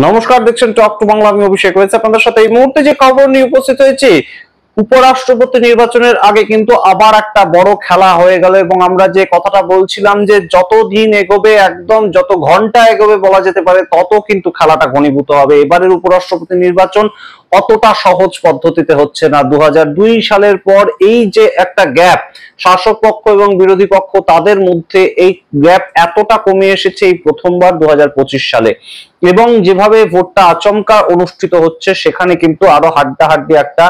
নমস্কার, দেখছেন talk to Bangla. আমি অভিষেক রয়েছে আপনাদের সাথে। এই মুহূর্তে যে খবর নিয়ে উপস্থিত হয়েছি, উপরাষ্ট্রপতি নির্বাচনের আগে কিন্তু আবার একটা বড় খেলা হয়ে গেল এবং আমরা যে কথাটা বলছিলাম যে যত দিন এগোবে, একদম যত ঘন্টা এগোবে বলা যেতে পারে, তত কিন্তু খেলাটা ঘনীভূত হবে। এবারের উপরাষ্ট্রপতি নির্বাচন অতটা সহজ পদ্ধতিতে হচ্ছে না। 2002 সালের পর এই যে একটা গ্যাপ, শাসক পক্ষ এবং বিরোধী পক্ষ তাদের মধ্যে এই গ্যাপ এতটা কমে এসেছে এই প্রথমবার 2025 সালে। এবং যেভাবে ভোটটা আচমকা অনুষ্ঠিত হচ্ছে, সেখানে কিন্তু আরো হাড্ডাহাড্ডি একটা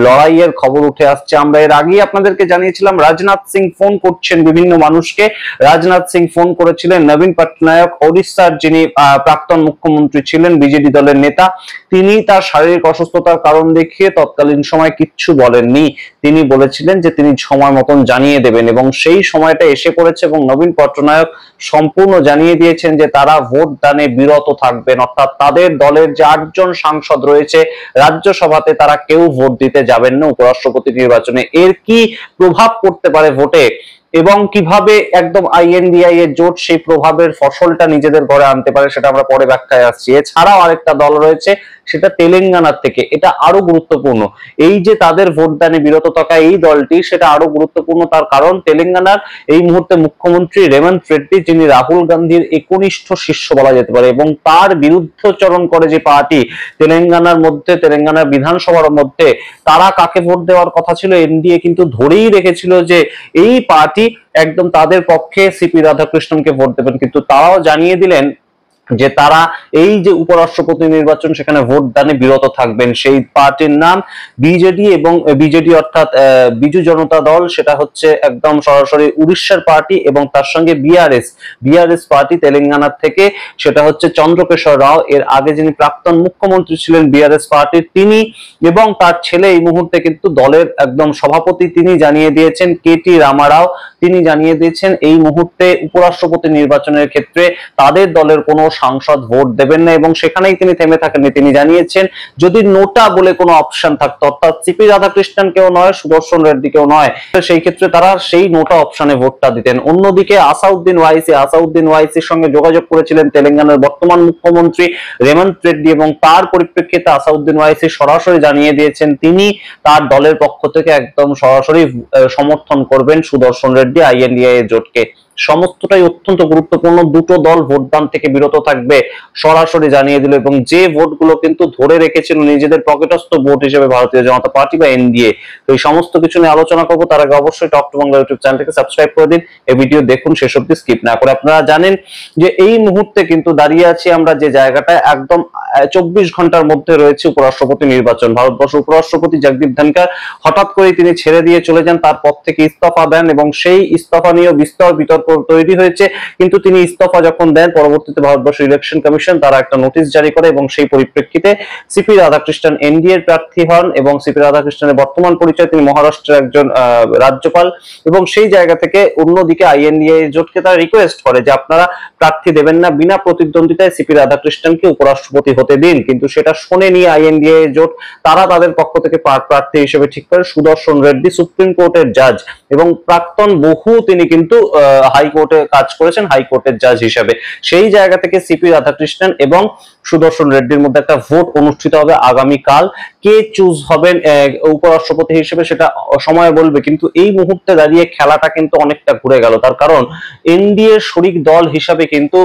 লড়াইয়ের খবর উঠে আসছে। আমরা এর আগেই আপনাদেরকে জানিয়েছিলাম রাজনাথ সিং ফোন করছেন বিভিন্ন মানুষকে। রাজনাথ সিং ফোন করেছিলেন নবীন পটনায়ক, ওড়িশার যিনি প্রাক্তন মুখ্যমন্ত্রী ছিলেন, বিজেডি দলের নেতা। তিনি তার শারীরিক অসুস্থতার কারণ দেখিয়ে তৎকালীন সময় কিচ্ছু বলেননি। তিনি বলেছিলেন যে তিনি সময় মতন জানিয়ে দেবেন, এবং সেই সময়টা এসে পড়েছে এবং নবীন পটনায়ক সম্পূর্ণ জানিয়ে দিয়েছেন যে তারা ভোট দানে বিরত থাকবেন। অর্থাৎ তাদের দলের যে 8 জন সাংসদ রয়েছে রাজ্যসভাতে, তারা কেউ ভোট দিতে যাবেন না উপরাষ্ট্রপতি নির্বাচনে। এর কি প্রভাব পড়তে পারে ভোটে, এবং কিভাবে একদম আইএনডিআই এর জোট সেই প্রভাবের ফসলটা নিজেদের ঘরে আনতে পারে, সেটা আমরা পরে ব্যাখ্যায় আসছি। এছাড়াও আরেকটা দল রয়েছে, সেটা তেলেঙ্গানার থেকে। এটা আরো গুরুত্বপূর্ণ। এই যে তাদের ভোটদানে বিরত থাকা এই দলটি, সেটা আরো গুরুত্বপূর্ণ। তার কারণ তেলেঙ্গানার এই মুহূর্তে মুখ্যমন্ত্রী রেবন্ত রেড্ডি, যিনি রাহুল গান্ধীর একনিষ্ঠ শিষ্য বলা যেতে পারে, এবং তার বিরুদ্ধচরণ করে যে পার্টি তেলেঙ্গানার মধ্যে, তেলেঙ্গানার বিধানসভার মধ্যে তারা কাকে ভোট দেওয়ার কথা ছিল, এনডিএ কিন্তু ধরেই রেখেছিল যে এই পার্টি একদম তাদের পক্ষে সিপি রাধাকৃষ্ণনকে ভোট দেবেন। কিন্তু তারাও জানিয়ে দিলেন যে তারা এই যে উপরাষ্ট্রপতি নির্বাচন, সেখানে ভোট দানে বিরত থাকবেন। সেই পার্টির নাম বিজেডি, এবং বিজেডি অর্থাৎ বিজু জনতা দল, সেটা হচ্ছে একদম সরাসরি উড়িষ্যার পার্টি, এবং তার সঙ্গে বিআরএস পার্টি তেলেঙ্গানার থেকে, সেটা হচ্ছে চন্দ্রকেশর রাও। এর আগে যিনি প্রাক্তন মুখ্যমন্ত্রী ছিলেন বিআরএস পার্টির, তিনি এবং তার ছেলে এই মুহূর্তে কিন্তু দলের একদম সভাপতি। তিনি জানিয়ে দিয়েছেন, কেটি রামারাও, তিনি জানিয়ে দিয়েছেন এই মুহূর্তে উপরাষ্ট্রপতি নির্বাচনের ক্ষেত্রে তাদের দলের কোনো সাংসদ ভোট দেবেন না, এবং সেখানেই তিনি থেমে থাকেননি। তিনি জানিয়েছেন যদি নোটা বলে কোনো অপশন থাকতো, অর্থাৎ সিপি রাধাকৃষ্ণন কেউ নয়, সুদর্শন রেড্ডি কেউ নয়, সেই ক্ষেত্রে তারা সেই নোটা অপশনে ভোটটা দিতেন। অন্যদিকে আসাউদ্দিন ওয়াইসির সঙ্গে যোগাযোগ করেছিলেন তেলেঙ্গানার বর্তমান মুখ্যমন্ত্রী রেবন্ত রেড্ডি, এবং তার পরিপ্রেক্ষিতে আসাউদ্দিন ওয়াইসি সরাসরি জানিয়ে দিয়েছেন তিনি তার দলের পক্ষ থেকে একদম সরাসরি সমর্থন করবেন সুদর্শন রেড্ডি আইএনডিআই জোটকে। সমস্তটাই অত্যন্ত গুরুত্বপূর্ণ। দুটো দল ভোটদান থেকে বিরত থাকবে সরাসরি জানিয়ে দিল, এবং যে ভোটগুলো কিন্তু ধরে রেখেছিল নিজেদের পকেটস্থ ভোট হিসেবে ভারতীয় জনতা পার্টি বা এনডিএ। তো এই সমস্ত কিছু নিয়ে আলোচনা করবো। তার আগে অবশ্যই টক টু বাংলা ইউটিউব চ্যানেলটিকে সাবস্ক্রাইব করে দিন, এই ভিডিও দেখুন শেষ অবধি স্কিপ না করে। আপনারা জানেন যে এই মুহূর্তে কিন্তু দাঁড়িয়ে আছি আমরা যে জায়গাটায়, একদম 24 ঘন্টার মধ্যে রয়েছে উপরাষ্ট্রপতি নির্বাচন। ভারতবর্ষ উপরাষ্ট্রপতি জগদীপ ধনখড় হঠাৎ করে তিনি ছেড়ে দিয়ে চলে যান, তার পদ থেকে ইস্তফা দেন, এবং সেই ইস্তফা নিয়ে বিস্তর বিতর্ক তৈরি হয়েছে। কিন্তু তিনি ইস্তফা যখন দেন, পরবর্তীতে ভারতবর্ষ ইলেকশন কমিশন তারা একটা নোটিশ জারি করে, এবং সেই পরিপ্রেক্ষিতে সিপি রাধাকৃষ্ণন এনডিএর প্রার্থী হন। এবং সিপি রাধাকৃষ্ণনের বর্তমান পরিচয়, তিনি মহারাষ্ট্রের একজন রাজ্যপাল। এবং সেই জায়গা থেকে অন্যদিকে আইএনডিএ জোটকে তারা রিকোয়েস্ট করে যে আপনারা প্রার্থী দেবেন না, বিনা প্রতিদ্বন্দ্বিতায় সিপি রাধাকৃষ্ণনকে উপরাষ্ট্রপতি হতে দিন। কিন্তু সেটা শোনেনি আইএনডিএ জোট। তারা তাদের পক্ষ থেকে প্রার্থী হিসেবে ঠিক করে সুদর্শন রেড্ডি, সুপ্রিম কোর্টের জাজ, এবং প্রাক্তন বহু তিনি কিন্তু হাইকোর্টে কাজ করেছেন হাইকোর্টের জাজ হিসেবে। সেই জায়গা থেকে সিপি রাধাকৃষ্ণন এবং সুদর্শন রেড্ডির মধ্যে একটা ভোট অনুষ্ঠিত হবে আগামীকাল। কে চুজ হবেন উপরাষ্ট্রপতি হিসেবে সেটা সময় বলবে, কিন্তু এই মুহূর্তে দাঁড়িয়ে খেলাটা কিন্তু অনেকটা ঘুরে গেল। তার কারণ এনডিএ শরিক দল হিসাবে কিন্তু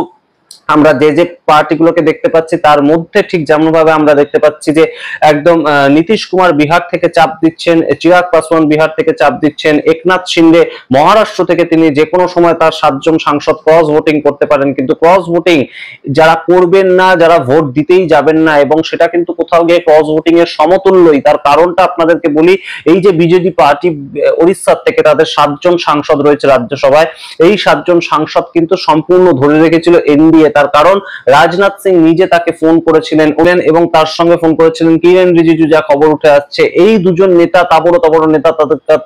আমরা যে পার্টিগুলোকে দেখতে পাচ্ছি, তার মধ্যে ঠিক যেমন ভাবে আমরা দেখতে পাচ্ছি যে একদম নীতিশ কুমার বিহার থেকে চাপ দিচ্ছেন, চিরাগ পাসওয়ান বিহার থেকে চাপ দিচ্ছেন, একনাথ শিন্ডে মহারাষ্ট্র থেকে তিনি যে কোনো সময় তার 7 জন সাংসদ ক্রস ভোটিং করতে পারেন। কিন্তু ক্রস ভোটিং যারা করবেন না, যারা ভোট দিতেই যাবেন না, এবং সেটা কিন্তু কোথাও গিয়ে ক্রস ভোটিং এর সমতুল্যই। তার কারণটা আপনাদেরকে বলি, এই যে বিজেডি পার্টি ওড়িশার থেকে, তাদের 7 জন সাংসদ রয়েছে রাজ্যসভায়। এই 7 জন সাংসদ কিন্তু সম্পূর্ণ ধরে রেখেছিল এনডিএ। তার কারণ রাজনাথ সিং নিজে তাকে ফোন করেছিলেন, এবং তার সঙ্গে ফোন করেছিলেন কিরেন রিজিজু, যা খবর উঠে আসছে। এই দুজন নেতা, তাবড় নেতা,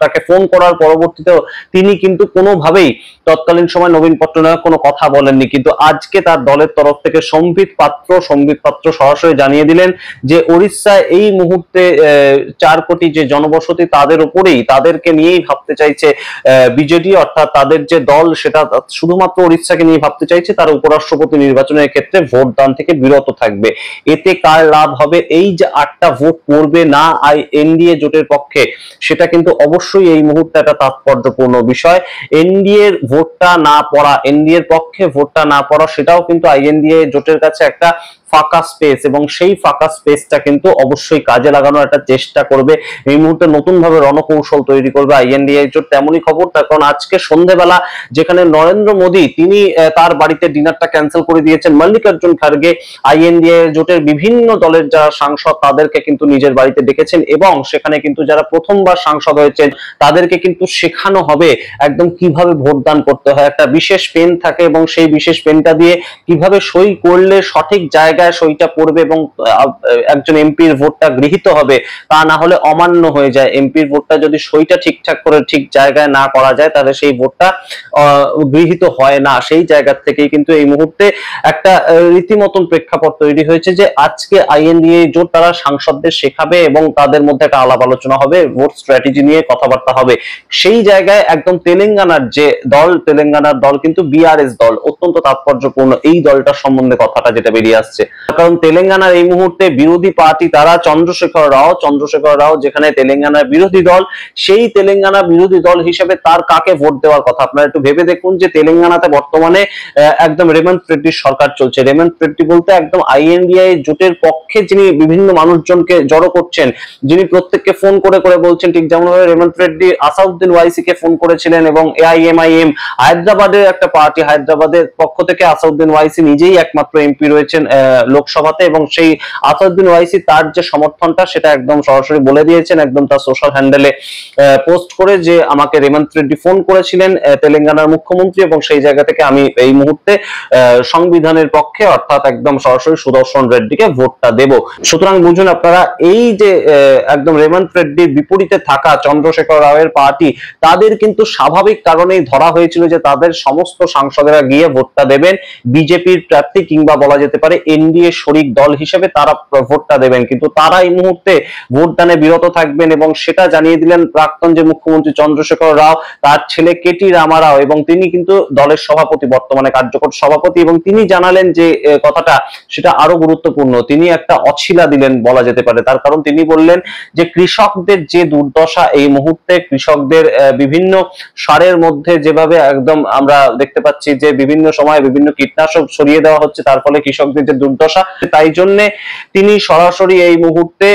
তাকে ফোন করার পরবর্তীতেও তিনি কিন্তু কোনোভাবেই তৎকালীন সময় নবীন পট্টনায়ক কোনো কথা বলেননি। কিন্তু আজকে তার দলের তরফ থেকে সম্বিত পাত্র সরাসরি জানিয়ে দিলেন যে ওড়িশায় এই মুহূর্তে 4 কোটি যে জনবসতি, তাদের উপরেই, তাদেরকে নিয়েই ভাবতে চাইছে বিজেডি। অর্থাৎ তাদের যে দল, সেটা শুধুমাত্র ওড়িশাকে নিয়ে ভাবতে চাইছে। তার উপরাষ্ট্রপতি নির্বাচনের ক্ষেত্রে ভোটদান থেকে বিরত থাকবে। এতে কার লাভ হবে? এই যে 8টা ভোট পড়বে না এনডিএ জোটের পক্ষে, সেটা কিন্তু অবশ্যই এই মুহূর্তে একটা তাৎপর্যপূর্ণ বিষয়। এনডিএ এর ভোটটা না পড়া, এনডিএ এর পক্ষে ভোটটা না পড়া, সেটাও কিন্তু আইএনডিএ জোটের কাছে একটা ফাঁকা স্পেস, এবং সেই ফাঁকা স্পেসটা কিন্তু অবশ্যই কাজে লাগানোর একটা চেষ্টা করবে। এই মুহূর্তে নতুন ভাবে রণকৌশল তৈরি করবে আইএনডিএ জোট, তেমনই খবর। তার কারণ আজকে সন্ধ্যেবেলা যেখানে নরেন্দ্র মোদী তিনি তার বাড়িতে ডিনারটা ক্যান্সেল করে দিয়েছেন, মল্লিকার্জুন খার্গে আইএনডিএ জোটের বিভিন্ন দলের যারা সাংসদ তাদেরকে কিন্তু নিজের বাড়িতে ডেকেছেন, এবং সেখানে কিন্তু যারা প্রথমবার সাংসদ হয়েছেন তাদেরকে কিন্তু শেখানো হবে একদম কিভাবে ভোটদান করতে হয়। একটা বিশেষ পেন থাকে এবং সেই বিশেষ পেনটা দিয়ে কিভাবে সই করলে সঠিক জায়গায় সইটা পড়বে এবং একজন এমপির ভোটটা গৃহীত হবে, তা না হলে অমান্য হয়ে যায়। এমপির ভোটটা যদি সইটা ঠিকঠাক করে ঠিক জায়গায় না করা যায় তাহলে সেই ভোটটা গৃহীত হয় না। সেই জায়গা থেকেই কিন্তু এই মুহূর্তে একটা রীতিমতন প্রেক্ষাপট তৈরি হয়েছে যে আজকে আইএনডিএ জোট তারা সাংসদদের শেখাবে এবং তাদের মধ্যে একটা আলাপ আলোচনা হবে, ভোট স্ট্র্যাটেজি নিয়ে কথাবার্তা হবে। সেই জায়গায় একদম তেলেঙ্গানার যে দল, তেলেঙ্গানার দল কিন্তু বিআরএস দল, অত্যন্ত তাৎপর্যপূর্ণ এই দলটার সম্বন্ধে কথাটা যেটা বেরিয়ে আসছে। কারণ তেলেঙ্গানার এই মুহূর্তে বিরোধী পার্টি তারা চন্দ্রশেখর রাও যেখানে তেলেঙ্গানার বিরোধী দল, সেই তেলেঙ্গানা বিরোধী দল হিসেবে তার কাকে ভোট দেওয়ার কথা আপনারা একটু ভেবে দেখুন। যে তেলেঙ্গানাতে বর্তমানে একদম রেমন্ত রেড্ডির সরকার চলছে। রেমন্ত রেড্ডি বলতে একদম আইএনডিএ জোটের পক্ষে যিনি বিভিন্ন মানুষজনকে জড়ো করছেন, যিনি প্রত্যেককে ফোন করে করে বলছেন, ঠিক যেমন ভাবে রেমন্ত রেড্ডি আসাউদ্দিন ওয়াইসি কে ফোন করেছিলেন, এবং এআইএমআইএম হায়দ্রাবাদের একটা পার্টি, হায়দ্রাবাদের পক্ষ থেকে আসাউদ্দিন ওয়াইসি নিজেই একমাত্র এমপি রয়েছেন লোকসভাতে, এবং সেই আসাদুদ্দিন ওয়াইসি তার যে সমর্থনটা সেটা একদম সরাসরি বলে দিয়েছেন, একদম তার সোশ্যাল হ্যান্ডেলে পোস্ট করে যে আমাকে রেমন্ত রেড্ডি ফোন করেছিলেন তেলেঙ্গানার মুখ্যমন্ত্রী, এবং সেই জায়গা থেকে আমি এই মুহূর্তে সংবিধানের পক্ষে অর্থাৎ একদম সরাসরি সুদর্শন রেড্ডিকে ভোটটা দেব। সুতরাং বুঝুন আপনারা, এই যে একদম রেমন্ত রেড্ডির বিপরীতে থাকা চন্দ্রশেখর রাওয়ের পার্টি, তাদের কিন্তু স্বাভাবিক কারণেই ধরা হয়েছিল যে তাদের সমস্ত সাংসদেরা গিয়ে ভোটটা দেবেন বিজেপির প্রার্থী, কিংবা বলা যেতে পারে এনডিএ শরিক দল হিসেবে তারা ভোটটা দেবেন। কিন্তু তারা এই মুহূর্তে ভোটদানে বিরত থাকবেন, এবং সেটা জানিয়ে দিলেন প্রাক্তন যে মুখ্যমন্ত্রী চন্দ্রশেখর রাও, তার ছেলে কেটি রামারাও, এবং তিনি কিন্তু দলের সভাপতি, বর্তমানে কার্যকর সভাপতি, এবং তিনি জানালেন যে কথাটা সেটা আরো গুরুত্বপূর্ণ। তিনি একটা অছিলা দিলেন বলা যেতে পারে। তার কারণ তিনি বললেন যে কৃষকদের যে দুর্দশা এই মুহূর্তে, কৃষকদের বিভিন্ন সারের মধ্যে যেভাবে একদম আমরা দেখতে পাচ্ছি যে বিভিন্ন সময় বিভিন্ন কীটনাশক ছড়িয়ে দেওয়া হচ্ছে, তার ফলে কৃষকদের যে দুর্দশা, তাই জন্য তিনি সরাসরি এই মুহূর্তে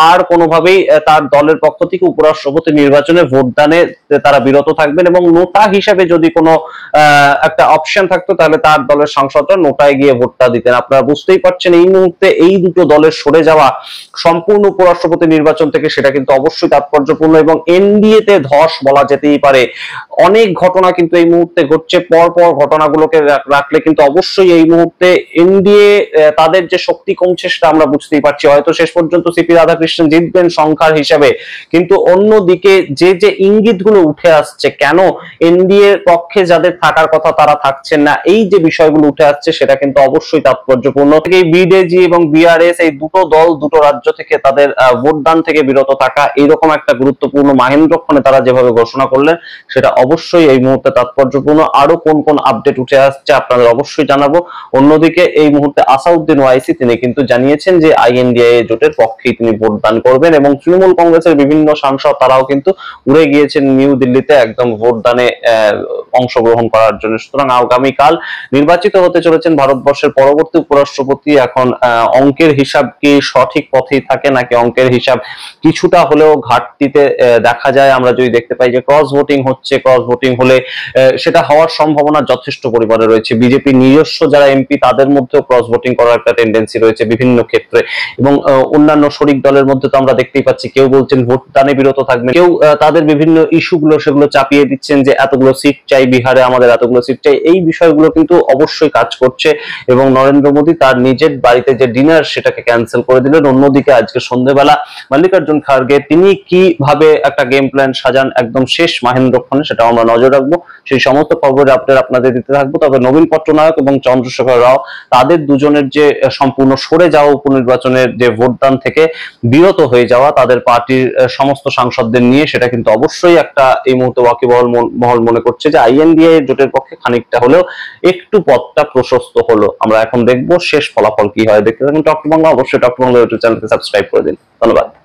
আর কোনোভাবেই তার দলের পক্ষ থেকে উপরাষ্ট্রপতি নির্বাচনে ভোটদানে তারা বিরত থাকবেন, এবং নোটা হিসাবে যদি কোনো একটা অপশন থাকতো তাহলে তার দলের সাংসদরা নোটায় গিয়ে ভোটটা দিতেন। আপনারা বুঝতেই পারছেন এই মুহূর্তে এই দুটো দলের সরে যাওয়া সম্পূর্ণ উপরাষ্ট্রপতি নির্বাচন থেকে, সেটা কিন্তু অবশ্যই তাৎপর্যপূর্ণ, এবং এনডিএ তে ধস বলা যেতেই পারে। অনেক ঘটনা কিন্তু এই মুহূর্তে ঘটছে, পর পর ঘটনাগুলোকে রাখলে কিন্তু অবশ্যই এই মুহূর্তে এনডিএ তাদের যে শক্তি কমছে সেটা আমরা বুঝতেই পারছি। হয়তো শেষ পর্যন্ত সিপি রাধাকৃষ্ণন জিতবেন সংখ্যার হিসাবে, কিন্তু অন্যদিকে যে যে ইঙ্গিতগুলো উঠে আসছে, কেন এনডিএ পক্ষে যাদের থাকার কথা তারা থাকছেন না, এই যে বিষয়গুলো উঠে আসছে সেটা কিন্তু অবশ্যই তাৎপর্যপূর্ণ। এই বিজেপি এবং বিআরএস এই দুটো দল দুটো রাজ্য থেকে তাদের ভোটদান থেকে বিরত থাকা, এইরকম একটা গুরুত্বপূর্ণ মাহেন্দ্রক্ষণে তারা যেভাবে ঘোষণা করলেন সেটা অবশ্যই এই মুহূর্তে তাৎপর্যপূর্ণ। আরো কোন কোন আপডেট উঠে আসছে আপনাদের অবশ্যই জানাবো। অন্যদিকে এই মুহূর্তে আসাউদ্দিন ওয়াইসি তিনি কিন্তু জানিয়েছেন যে আইএনডিএ জোটের পক্ষেই তিনি ভোটদান করবেন, এবং তৃণমূল কংগ্রেসের বিভিন্ন সাংসদ তারাও কিন্তু উড়ে গিয়েছেন নিউ দিল্লিতে একদম ভোটদানে অংশগ্রহণ করার জন্য। সুতরাং আগামীকাল নির্বাচিত হতে চলেছেন ভারতবর্ষের পরবর্তী উপরাষ্ট্রপতি। এখন অঙ্কের হিসাব কি সঠিক পথেই থাকে, নাকি অঙ্কের হিসাব কিছুটা হলেও ঘাটতিতে দেখা যায়? আমরা যদি দেখতে পাই যে ক্রস ভোটিং হচ্ছে, ক্রস ভোটিং হলে সেটা হওয়ার সম্ভাবনা যথেষ্ট পরিমাণে রয়েছে। বিজেপি নিজস্ব যারা এমপি তাদের মধ্যেও ক্রস ভোটিং করার একটা টেন্ডেন্সি রয়েছে বিভিন্ন ক্ষেত্রে, এবং অন্যান্য শরিক দলের মধ্যে তো আমরা দেখতেই পাচ্ছি কেউ বলছেন ভোটদানে বিরত থাকবেন, কেউ তাদের বিভিন্ন ইস্যুগুলো সেগুলো চাপিয়ে দিচ্ছেন যে এতগুলো সিট চাই বিহারে, আমাদের এতগুলো সিট চাই। এই বিষয়গুলো কিন্তু অবশ্যই কাজ করছে, এবং নরেন্দ্র মোদী তার নিজের বাড়িতে যে ডিনার সেটাকে ক্যান্সেল করে দিলেন। অন্যদিকে আজকে সন্ধ্যেবেলা মল্লিকার্জুন খার্গে তিনি কিভাবে একটা গেম প্ল্যান সাজান একদম শেষ মাহেন্দ্রক্ষণে, সেটা আমরা নজর রাখবো। সেই সমস্ত খবরের আপডেট আপনাদের দিতে থাকবো। তবে নবীন পট্টনায়ক এবং চন্দ্রশেখর রাও তাদের দুজনের যে সম্পূর্ণ সরে যাওয়া উপনির্বাচনের যে ভোটদান থেকে বিরত হয়ে যাওয়া তাদের পার্টির সমস্ত সাংসদদের নিয়ে, সেটা কিন্তু অবশ্যই একটা এই মুহূর্তে ওয়াকিবহাল মহল মনে করছে যে আইএনডিএ জোটের পক্ষে খানিকটা হলেও একটু পথটা প্রশস্ত হলো। আমরা এখন দেখবো শেষ ফলাফল কি হয়। দেখতে থাকুন টক টু বাংলা, অবশ্যই টক টু বাংলা ইউটিউব চ্যানেলকে সাবস্ক্রাইব করে দিন। ধন্যবাদ।